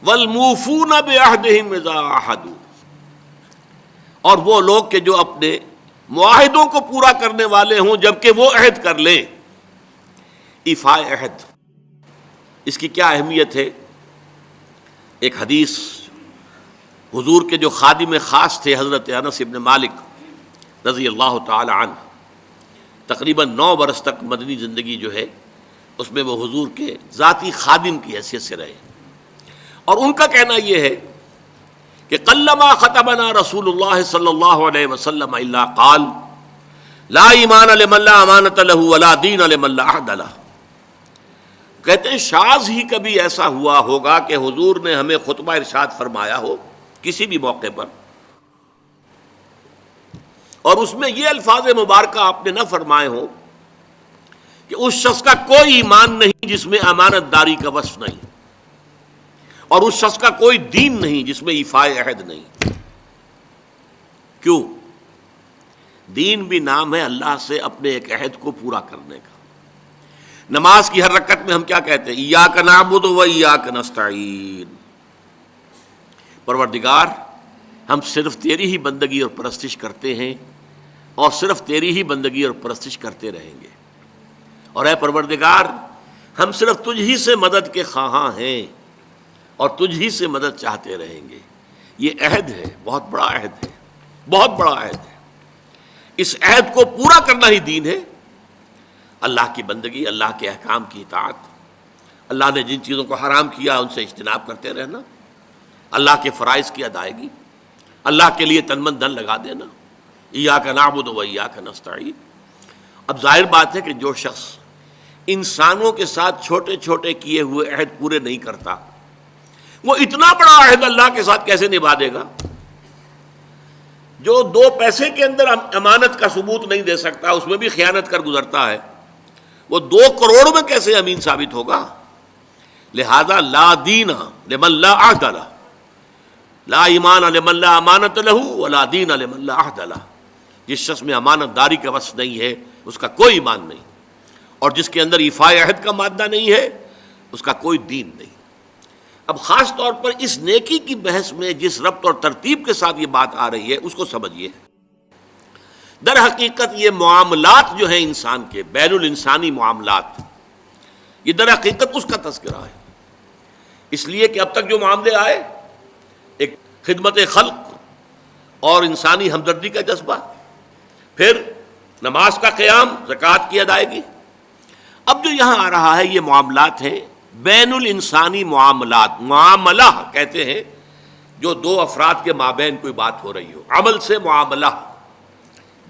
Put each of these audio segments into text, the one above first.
والموفون بعہدہم اذا عاہدوا، اور وہ لوگ کہ جو اپنے معاہدوں کو پورا کرنے والے ہوں جبکہ وہ عہد کر لیں۔ ایفاء عہد، اس کی کیا اہمیت ہے؟ ایک حدیث، حضور کے جو خادم خاص تھے حضرت انس بن مالک رضی اللہ تعالی عنہ، تقریباً 9 برس تک مدنی زندگی جو ہے اس میں وہ حضور کے ذاتی خادم کی حیثیت سے رہے، اور ان کا کہنا یہ ہے کہ قلما خطبنا رسول اللہ صلی اللہ علیہ وسلم الا قال لا ایمان لمن لا امانۃ له ولا دین لمن لا عہد له۔ کہتے ہیں شاذ ہی کبھی ایسا ہوا ہوگا کہ حضور نے ہمیں خطبہ ارشاد فرمایا ہو کسی بھی موقع پر، اور اس میں یہ الفاظ مبارکہ آپ نے نہ فرمائے ہوں کہ اس شخص کا کوئی ایمان نہیں جس میں امانت داری کا وصف نہیں، اور اس شخص کا کوئی دین نہیں جس میں ایفاء عہد نہیں۔ کیوں؟ دین بھی نام ہے اللہ سے اپنے ایک عہد کو پورا کرنے کا۔ نماز کی ہر رکعت میں ہم کیا کہتے ہیں؟ ایاک نعبد و ایاک نستعین، پروردگار ہم صرف تیری ہی بندگی اور پرستش کرتے ہیں، اور صرف تیری ہی بندگی اور پرستش کرتے رہیں گے، اور اے پروردگار ہم صرف تجھ ہی سے مدد کے خواہاں ہیں اور تجھ ہی سے مدد چاہتے رہیں گے۔ یہ عہد ہے، بہت بڑا عہد ہے، بہت بڑا عہد ہے۔ اس عہد کو پورا کرنا ہی دین ہے۔ اللہ کی بندگی، اللہ کے احکام کی اطاعت، اللہ نے جن چیزوں کو حرام کیا ان سے اجتناب کرتے رہنا، اللہ کے فرائض کی ادائیگی، اللہ کے لیے تن من دھن لگا دینا، ایاک نعبد و ایاک نستعین۔ اب ظاہر بات ہے کہ جو شخص انسانوں کے ساتھ چھوٹے چھوٹے کیے ہوئے عہد پورے نہیں کرتا، وہ اتنا بڑا عہد اللہ کے ساتھ کیسے نبھا دے گا؟ جو 2 پیسے کے اندر امانت کا ثبوت نہیں دے سکتا، اس میں بھی خیانت کر گزرتا ہے، وہ 2 کروڑ میں کیسے امین ثابت ہوگا؟ لہذا لا دین لمن لا عہد لہ، لا ایمان لمن لا امانت لہ ولا دین لمن لا عہد لہ۔ جس شخص میں امانت داری کا وصف نہیں ہے اس کا کوئی ایمان نہیں، اور جس کے اندر ایفاء عہد کا مادہ نہیں ہے اس کا کوئی دین نہیں۔ اب خاص طور پر اس نیکی کی بحث میں جس ربط اور ترتیب کے ساتھ یہ بات آ رہی ہے اس کو سمجھیے۔ در حقیقت یہ معاملات جو ہیں انسان کے، بین الانسانی معاملات، یہ در حقیقت اس کا تذکرہ ہے، اس لیے کہ اب تک جو معاملے آئے، ایک خدمت خلق اور انسانی ہمدردی کا جذبہ، پھر نماز کا قیام، زکوٰۃ کی ادائیگی۔ اب جو یہاں آ رہا ہے یہ معاملات ہیں، بین الانسانی معاملات۔ معاملہ کہتے ہیں جو 2 افراد کے مابین کوئی بات ہو رہی ہو، عمل سے معاملہ،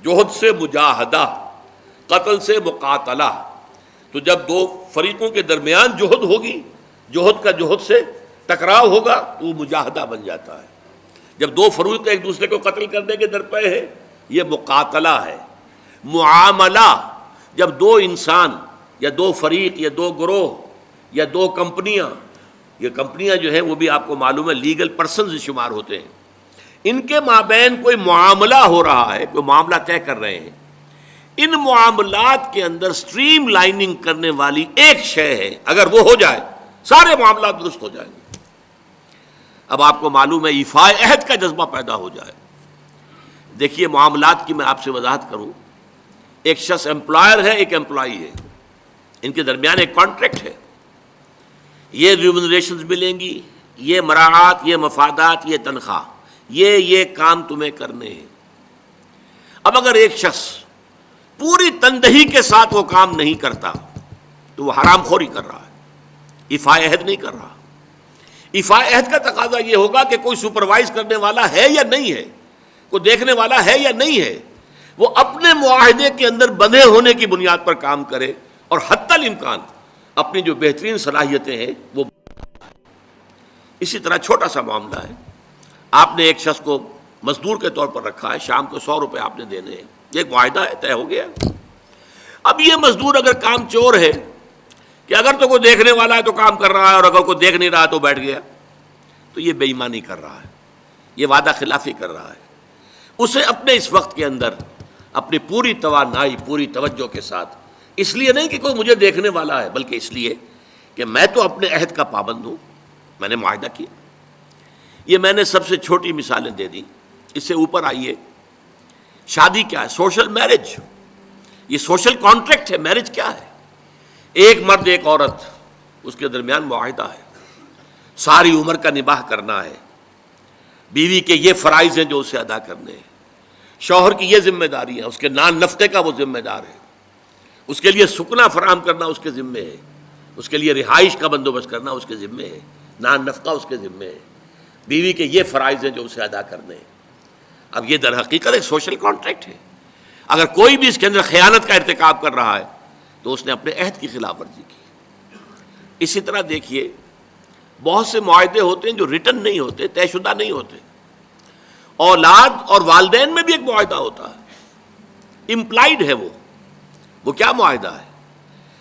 جوہد سے مجاہدہ، قتل سے مقاتلہ۔ تو جب 2 فریقوں کے درمیان جوہد ہوگی، جوہد کا جوہد سے ٹکراؤ ہوگا تو وہ مجاہدہ بن جاتا ہے۔ جب 2 فریق ایک دوسرے کو قتل کرنے کے درپے ہیں، یہ مقاتلہ ہے۔ معاملہ جب 2 انسان یا 2 فریق یا 2 گروہ یا 2 کمپنیاں، یہ کمپنیاں جو ہیں وہ بھی آپ کو معلوم ہے لیگل پرسنز شمار ہوتے ہیں، ان کے مابین کوئی معاملہ ہو رہا ہے، کوئی معاملہ طے کر رہے ہیں، ان معاملات کے اندر سٹریم لائننگ کرنے والی ایک شے ہے، اگر وہ ہو جائے سارے معاملات درست ہو جائیں گے۔ اب آپ کو معلوم ہے ایفاء عہد کا جذبہ پیدا ہو جائے۔ دیکھیے معاملات کی میں آپ سے وضاحت کروں، ایک شخص امپلائر ہے، ایک امپلائی ہے، ان کے درمیان ایک کانٹریکٹ ہے، یہ ریمونریشنز ملیں گی، یہ مراعات، یہ مفادات، یہ تنخواہ، یہ کام تمہیں کرنے ہیں۔ اب اگر ایک شخص پوری تندہی کے ساتھ وہ کام نہیں کرتا تو وہ حرام خوری کر رہا ہے، ایفاء عہد نہیں کر رہا۔ ایفاء عہد کا تقاضا یہ ہوگا کہ کوئی سپروائز کرنے والا ہے یا نہیں ہے، کوئی دیکھنے والا ہے یا نہیں ہے، وہ اپنے معاہدے کے اندر بندھے ہونے کی بنیاد پر کام کرے، اور حتی الامکان اپنی جو بہترین صلاحیتیں ہیں وہ۔ اسی طرح چھوٹا سا معاملہ ہے، آپ نے ایک شخص کو مزدور کے طور پر رکھا ہے، شام کو 100 روپے آپ نے دینے ہیں، یہ ایک معاہدہ ہے، طے ہو گیا۔ اب یہ مزدور اگر کام چور ہے کہ اگر تو کوئی دیکھنے والا ہے تو کام کر رہا ہے، اور اگر کوئی دیکھ نہیں رہا تو بیٹھ گیا، تو یہ بے ایمانی کر رہا ہے، یہ وعدہ خلافی کر رہا ہے۔ اسے اپنے اس وقت کے اندر اپنی پوری توانائی، پوری توجہ کے ساتھ، اس لیے نہیں کہ کوئی مجھے دیکھنے والا ہے، بلکہ اس لیے کہ میں تو اپنے عہد کا پابند ہوں، میں نے معاہدہ کیا. یہ میں نے سب سے چھوٹی مثالیں دے دی. اس سے اوپر آئیے. شادی کیا ہے؟ Social marriage. یہ سوشل کانٹریکٹ ہے. میرج کیا ہے؟ ایک مرد ایک عورت، اس کے درمیان معاہدہ ہے، ساری عمر کا نباہ کرنا ہے. بیوی کے یہ فرائض ہیں جو اسے ادا کرنے ہیں، شوہر کی یہ ذمہ داری ہے، اس کے نان نفقے کا وہ ذمہ دار ہے، اس کے لیے سکنا فراہم کرنا اس کے ذمے ہے، اس کے لیے رہائش کا بندوبست کرنا اس کے ذمے ہے، نان نفقہ اس کے ذمے ہے. بیوی کے یہ فرائض ہیں جو اسے ادا کرنے ہیں. اب یہ در حقیقت ایک سوشل کانٹریکٹ ہے. اگر کوئی بھی اس کے اندر خیانت کا ارتکاب کر رہا ہے تو اس نے اپنے عہد کی خلاف ورزی کی. اسی طرح دیکھیے بہت سے معاہدے ہوتے ہیں جو ریٹن نہیں ہوتے، طے شدہ نہیں ہوتے. اولاد اور والدین میں بھی ایک معاہدہ ہوتا ہے، امپلائڈ ہے. وہ کیا معاہدہ ہے؟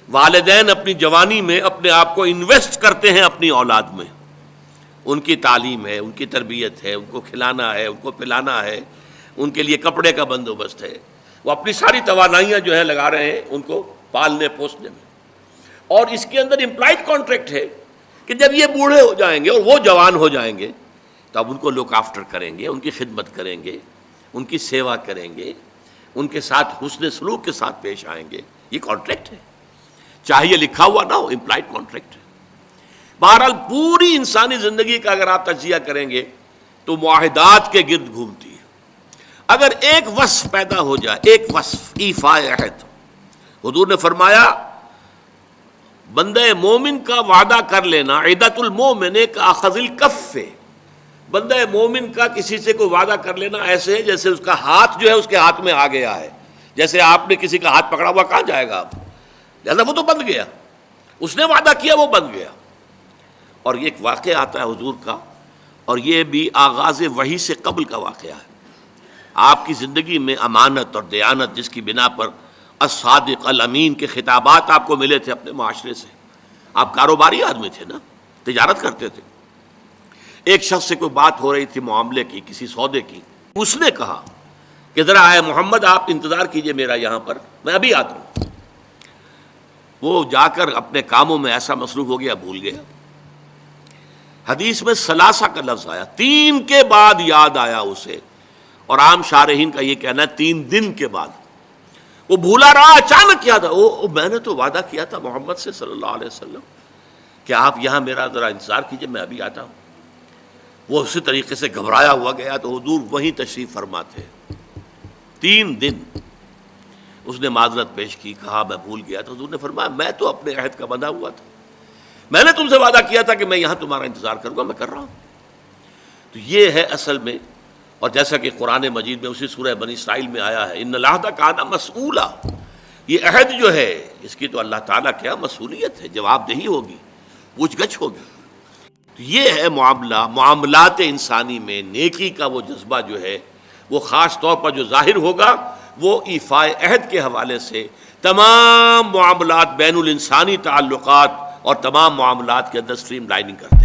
والدین اپنی جوانی میں اپنے آپ کو انویسٹ کرتے ہیں اپنی اولاد میں. ان کی تعلیم ہے، ان کی تربیت ہے، ان کو کھلانا ہے، ان کو پلانا ہے، ان کے لیے کپڑے کا بندوبست ہے. وہ اپنی ساری توانائیاں جو ہے لگا رہے ہیں ان کو پالنے پوسنے میں. اور اس کے اندر امپلائڈ کانٹریکٹ ہے کہ جب یہ بوڑھے ہو جائیں گے اور وہ جوان ہو جائیں گے تب ان کو لک آفٹر کریں گے، ان کی خدمت کریں گے، ان کی سیوا کریں گے، ان کے ساتھ حسن سلوک کے ساتھ پیش آئیں گے. یہ کانٹریکٹ ہے، چاہے یہ لکھا ہوا نہ ہو، امپلائڈ کانٹریکٹ ہے. بہرحال پوری انسانی زندگی کا اگر آپ تجزیہ کریں گے تو معاہدات کے گرد گھومتی ہے. اگر ایک وصف پیدا ہو جائے، ایک وصف ایفاء عہد، حضور نے فرمایا بندہ مومن کا وعدہ کر لینا عدت المومن کا اخذ الکف. بندہ مومن کا کسی سے کوئی وعدہ کر لینا ایسے ہے جیسے اس کا ہاتھ جو ہے اس کے ہاتھ میں آ گیا ہے. جیسے آپ نے کسی کا ہاتھ پکڑا ہوا کہاں جائے گا آپ؟ لہذا وہ تو بند گیا، اس نے وعدہ کیا وہ بند گیا. اور یہ ایک واقعہ آتا ہے حضور کا، اور یہ بھی آغاز وحی سے قبل کا واقعہ ہے. آپ کی زندگی میں امانت اور دیانت جس کی بنا پر الصادق الامین کے خطابات آپ کو ملے تھے اپنے معاشرے سے. آپ کاروباری آدمی تھے نا، تجارت کرتے تھے. ایک شخص سے کوئی بات ہو رہی تھی معاملے کی، کسی سودے کی. اس نے کہا کہ ذرا آئے محمد آپ انتظار کیجئے میرا یہاں پر، میں ابھی آتا ہوں. وہ جا کر اپنے کاموں میں ایسا مصروف ہو گیا بھول گیا. حدیث میں ثلاثہ کا لفظ آیا، 3 کے بعد یاد آیا اسے، اور عام شارحین کا یہ کہنا ہے 3 دن کے بعد. وہ بھولا رہا، اچانک یاد آیا، میں نے تو وعدہ کیا تھا محمد سے صلی اللہ علیہ وسلم کہ آپ یہاں میرا ذرا انتظار کیجئے میں ابھی آتا ہوں. وہ اسی طریقے سے گھبرایا ہوا گیا تو حضور وہیں تشریف فرما تھے. 3 دن اس نے معذرت پیش کی، کہا میں بھول گیا. تو حضور نے فرمایا میں تو اپنے عہد کا بندھا ہوا تھا، میں نے تم سے وعدہ کیا تھا کہ میں یہاں تمہارا انتظار کروں گا، میں کر رہا ہوں. تو یہ ہے اصل میں. اور جیسا کہ قرآن مجید میں اسی سورہ بنی اسرائیل میں آیا ہے ان العہد کان مسئولا، یہ عہد جو ہے اس کی تو اللہ تعالیٰ کیا مسئولیت ہے، جواب دہی ہوگی، پوچھ گچھ ہوگی. تو یہ ہے معاملات انسانی میں نیکی کا وہ جذبہ جو ہے وہ خاص طور پر جو ظاہر ہوگا وہ ایفاء عہد کے حوالے سے تمام معاملات بین الانسانی تعلقات اور تمام معاملات کے اندر سٹریم لائننگ کرتے ہیں.